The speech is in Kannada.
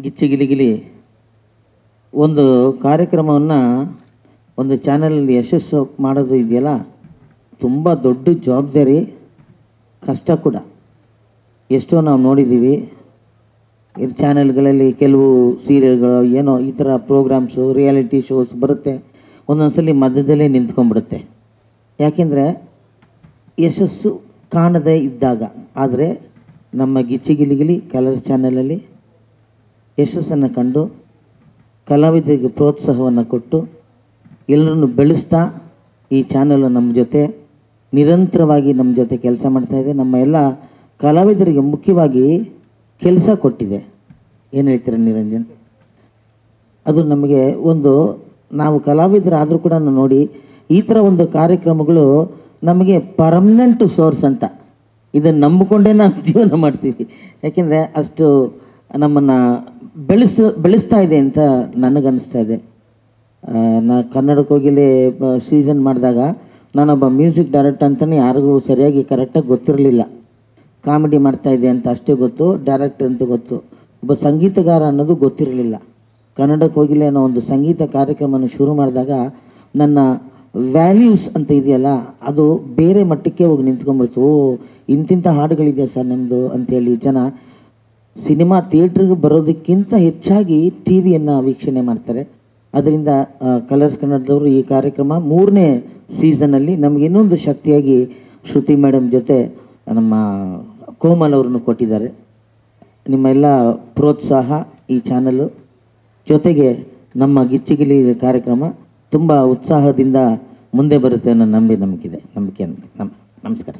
ಗಿಚ್ಚಿಗಿಲಿಗಿಲಿ ಒಂದು ಕಾರ್ಯಕ್ರಮವನ್ನು ಒಂದು ಚಾನಲಲ್ಲಿ ಯಶಸ್ಸು ಮಾಡೋದು ಇದೆಯಲ್ಲ, ತುಂಬ ದೊಡ್ಡ ಜವಾಬ್ದಾರಿ, ಕಷ್ಟ ಕೂಡ. ಎಷ್ಟೋ ನಾವು ನೋಡಿದ್ದೀವಿ ಚಾನೆಲ್ಗಳಲ್ಲಿ ಕೆಲವು ಸೀರಿಯಲ್ಗಳು ಏನೋ ಈ ಥರ ಪ್ರೋಗ್ರಾಮ್ಸು, ರಿಯಾಲಿಟಿ ಶೋಸ್ ಬರುತ್ತೆ, ಒಂದೊಂದ್ಸಲಿ ಮಧ್ಯದಲ್ಲೇ ನಿಂತ್ಕೊಂಡ್ಬಿಡುತ್ತೆ. ಯಾಕೆಂದರೆ ಯಶಸ್ಸು ಕಾಣದೇ ಇದ್ದಾಗ. ಆದರೆ ನಮ್ಮ ಗಿಚ್ಚಿಗಿಲಿಗಿಲಿ ಕಲರ್ಸ್ ಚಾನಲಲ್ಲಿ ಯಶಸ್ಸನ್ನು ಕಂಡು ಕಲಾವಿದರಿಗೆ ಪ್ರೋತ್ಸಾಹವನ್ನು ಕೊಟ್ಟು ಎಲ್ಲರನ್ನು ಬೆಳೆಸ್ತಾ ಈ ಚಾನಲ್ ನಮ್ಮ ಜೊತೆ ನಿರಂತರವಾಗಿ ನಮ್ಮ ಜೊತೆ ಕೆಲಸ ಮಾಡ್ತಾಯಿದೆ. ನಮ್ಮ ಎಲ್ಲ ಕಲಾವಿದರಿಗೆ ಮುಖ್ಯವಾಗಿ ಕೆಲಸ ಕೊಟ್ಟಿದೆ. ಏನು ಹೇಳ್ತೀರ ನಿರಂಜನ್? ಅದು ನಮಗೆ ಒಂದು, ನಾವು ಕಲಾವಿದರಾದರೂ ಕೂಡ ನೋಡಿ ಈ ಥರ ಒಂದು ಕಾರ್ಯಕ್ರಮಗಳು ನಮಗೆ ಪರ್ಮನೆಂಟ್ ಸೋರ್ಸ್ ಅಂತ, ಇದನ್ನು ನಂಬಿಕೊಂಡೇ ನಾವು ಜೀವನ ಮಾಡ್ತೀವಿ. ಯಾಕೆಂದರೆ ಅಷ್ಟು ನಮ್ಮನ್ನು ಬೆಳೆಸ್ತಾ ಇದೆ ಅಂತ ನನಗನ್ನಿಸ್ತಾ ಇದೆ. ನಾ ಕನ್ನಡಕ್ಕೆ ಹೋಗಿಲಿ ಸೀಸನ್ ಮಾಡಿದಾಗ ನಾನೊಬ್ಬ ಮ್ಯೂಸಿಕ್ ಡೈರೆಕ್ಟರ್ ಅಂತಲೇ ಯಾರಿಗೂ ಸರಿಯಾಗಿ ಕರೆಕ್ಟಾಗಿ ಗೊತ್ತಿರಲಿಲ್ಲ. ಕಾಮಿಡಿ ಮಾಡ್ತಾಯಿದ್ದೆ ಅಂತ ಅಷ್ಟೇ ಗೊತ್ತು, ಡೈರೆಕ್ಟರ್ ಅಂತ ಗೊತ್ತು, ಒಬ್ಬ ಸಂಗೀತಗಾರ ಅನ್ನೋದು ಗೊತ್ತಿರಲಿಲ್ಲ. ಕನ್ನಡಕ್ಕೆ ಹೋಗಿಲ್ಲ ಅನ್ನೋ ಒಂದು ಸಂಗೀತ ಕಾರ್ಯಕ್ರಮವನ್ನು ಶುರು ಮಾಡಿದಾಗ ನನ್ನ ವ್ಯಾಲ್ಯೂಸ್ ಅಂತ ಇದೆಯಲ್ಲ ಅದು ಬೇರೆ ಮಟ್ಟಕ್ಕೆ ಹೋಗಿ ನಿಂತ್ಕೊಂಡ್ಬಿಡ್ತು. ಇಂತಿಂಥ ಹಾಡುಗಳಿದೆ ಸರ್ ನಮ್ಮದು ಅಂಥೇಳಿ ಜನ ಸಿನಿಮಾ ಥಿಯೇಟ್ರಿಗೆ ಬರೋದಕ್ಕಿಂತ ಹೆಚ್ಚಾಗಿ ಟಿ ವಿಯನ್ನು ವೀಕ್ಷಣೆ ಮಾಡ್ತಾರೆ. ಅದರಿಂದ ಕಲರ್ಸ್ ಕನ್ನಡದವರು ಈ ಕಾರ್ಯಕ್ರಮ 3ನೇ ಸೀಸನಲ್ಲಿ ನಮಗೆ ಇನ್ನೊಂದು ಶಕ್ತಿಯಾಗಿ ಶ್ರುತಿ ಮೇಡಮ್ ಜೊತೆ ನಮ್ಮ ಕೋಮಲ್ ಅವ್ರನ್ನು ಕೊಟ್ಟಿದ್ದಾರೆ. ನಿಮ್ಮೆಲ್ಲ ಪ್ರೋತ್ಸಾಹ ಈ ಚಾನಲು ಜೊತೆಗೆ ನಮ್ಮ ಗಿಚ್ಚಿಗಿಲಿ ಕಾರ್ಯಕ್ರಮ ತುಂಬ ಉತ್ಸಾಹದಿಂದ ಮುಂದೆ ಬರುತ್ತೆ ಅನ್ನೋ ನಂಬಿಕೆ ನಮಗಿದೆ. ನಮಸ್ಕಾರ.